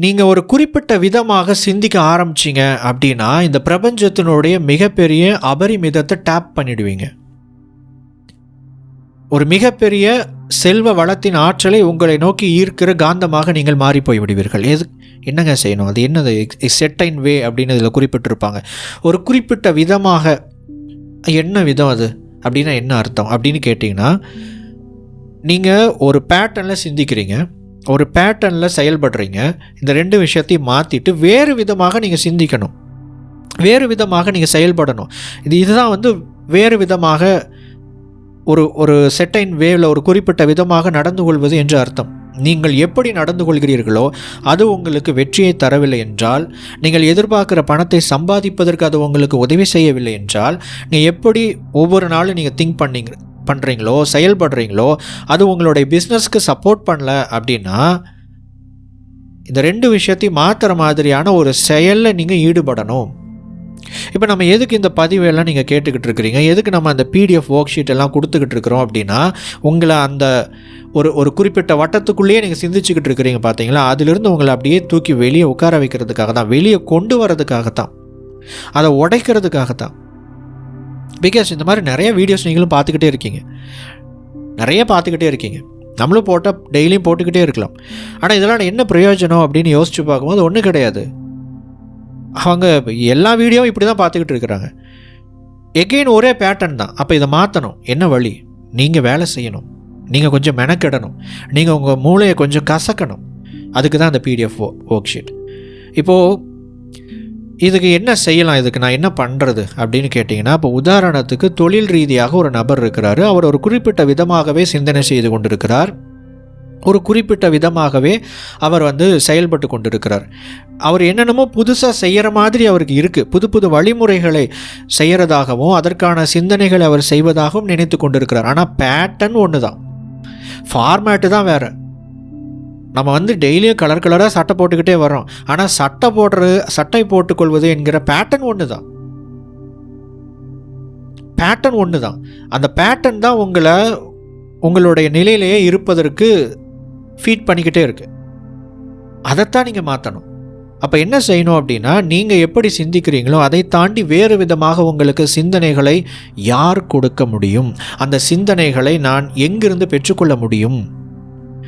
நீங்கள் ஒரு குறிப்பிட்ட விதமாக சிந்திக்க ஆரம்பிச்சிங்க அப்படின்னா இந்த பிரபஞ்சத்தினுடைய மிகப்பெரிய அபரிமிதத்தை டேப் பண்ணிடுவீங்க. ஒரு மிகப்பெரிய செல்வ வளத்தின் ஆற்றலை உங்களை நோக்கி ஈர்க்கிற காந்தமாக நீங்கள் மாறி போய் விடுவீர்கள். என்னங்க செய்யணும்? அது என்னது? செட்டைன் வே அப்படின்னு இதில் குறிப்பிட்டிருப்பாங்க. ஒரு குறிப்பிட்ட விதமாக. என்ன விதம் அது அப்படின்னா என்ன அர்த்தம் அப்படின்னு கேட்டிங்கன்னா, நீங்கள் ஒரு பேட்டர்னில் சிந்திக்கிறீங்க, ஒரு பேட்டர்னில் செயல்படுறீங்க. இந்த ரெண்டு விஷயத்தையும் மாற்றிட்டு வேறு விதமாக நீங்கள் சிந்திக்கணும், வேறு விதமாக நீங்கள் செயல்படணும். இதுதான் வேறு விதமாக ஒரு செட்டைன் வேவில் ஒரு குறிப்பிட்ட விதமாக நடந்து கொள்வது என்று அர்த்தம். நீங்கள் எப்படி நடந்து கொள்கிறீர்களோ அது உங்களுக்கு வெற்றியை தரவில்லை என்றால், நீங்கள் எதிர்பார்க்குற பணத்தை சம்பாதிப்பதற்கு அது உங்களுக்கு உதவி செய்யவில்லை என்றால், நீங்கள் எப்படி ஒவ்வொரு நாளும் நீங்கள் திங்க் பண்ணுறீங்களோ செயல்படுறீங்களோ அது உங்களுடைய பிஸ்னஸ்க்கு சப்போர்ட் பண்ணல அப்படின்னா, இந்த ரெண்டு விஷயத்தையும் மாற்றுற மாதிரியான ஒரு செயலில் நீங்கள் ஈடுபடணும். இப்போ நம்ம எதுக்கு இந்த பதிவெல்லாம் நீங்கள் கேட்டுக்கிட்டு இருக்கிறீங்க, எதுக்கு நம்ம அந்த பிடிஎஃப் ஒர்க் ஷீட் எல்லாம் கொடுத்துக்கிட்டு இருக்கிறோம் அப்படின்னா, உங்களை அந்த ஒரு குறிப்பிட்ட வட்டத்துக்குள்ளேயே நீங்கள் சிந்திச்சுக்கிட்டு இருக்கிறீங்க பார்த்தீங்களா, அதிலிருந்து உங்களை அப்படியே தூக்கி வெளியே உட்கார வைக்கிறதுக்காக தான், வெளியே கொண்டு வரதுக்காகத்தான், அதை உடைக்கிறதுக்காகத்தான். பிகாஸ் இந்த மாதிரி நிறைய வீடியோஸ் நீங்களும் பார்த்துக்கிட்டே இருக்கீங்க, நிறைய பார்த்துக்கிட்டே இருக்கீங்க. நம்மளும் போட்டால் டெய்லியும் போட்டுக்கிட்டே இருக்கலாம். ஆனால் இதெல்லாம் என்ன பிரயோஜனம் அப்படின்னு யோசித்து பார்க்கும்போது ஒன்றும் கிடையாது. அவங்க எல்லா வீடியோவும் இப்படி தான் பார்த்துக்கிட்டு இருக்கிறாங்க. எகெயின் ஒரே பேட்டர்ன் தான். அப்போ இதை மாற்றணும். என்ன வழி? நீங்கள் வேலை செய்யணும், நீங்கள் கொஞ்சம் மெனக்கெடணும், நீங்கள் உங்கள் மூளையை கொஞ்சம் கசக்கணும். அதுக்கு தான் அந்த பிடிஎஃப் ஒர்க் ஷீட். இப்போது இதுக்கு என்ன செய்யலாம், இதுக்கு நான் என்ன பண்ணுறது அப்படின்னு கேட்டிங்கன்னா, இப்போ உதாரணத்துக்கு தொழில் ரீதியாக ஒரு நபர் இருக்கிறாரு. அவர் ஒரு குறிப்பிட்ட விதமாகவே சிந்தனை செய்து கொண்டிருக்கிறார், ஒரு குறிப்பிட்ட விதமாகவே அவர் செயல்பட்டு கொண்டிருக்கிறார். அவர் என்னென்னமோ புதுசாக செய்கிற மாதிரி அவருக்கு இருக்குது, புது புது வழிமுறைகளை செய்கிறதாகவும் அதற்கான சிந்தனைகளை அவர் செய்வதாகவும் நினைத்து கொண்டிருக்கிறார். ஆனால் பேட்டர்ன் ஒன்று தான், ஃபார்மேட்டு தான் வேறு. நம்ம டெய்லியும் கலர் கலராக சட்டை போட்டுக்கிட்டே வரோம், ஆனால் சட்டை போட்டுக்கொள்வது என்கிற பேட்டர்ன் ஒன்று தான், பேட்டர்ன் ஒன்று தான். அந்த பேட்டர்ன் தான் உங்களுடைய நிலையிலேயே இருப்பதற்கு ஃபீட் பண்ணிக்கிட்டே இருக்கு. அதைத்தான் நீங்கள் மாற்றணும். அப்போ என்ன செய்யணும் அப்படின்னா, நீங்கள் எப்படி சிந்திக்கிறீங்களோ அதை தாண்டி வேறு விதமாக உங்களுக்கு சிந்தனைகளை யார் கொடுக்க முடியும், அந்த சிந்தனைகளை நான் எங்கிருந்து பெற்றுக்கொள்ள முடியும்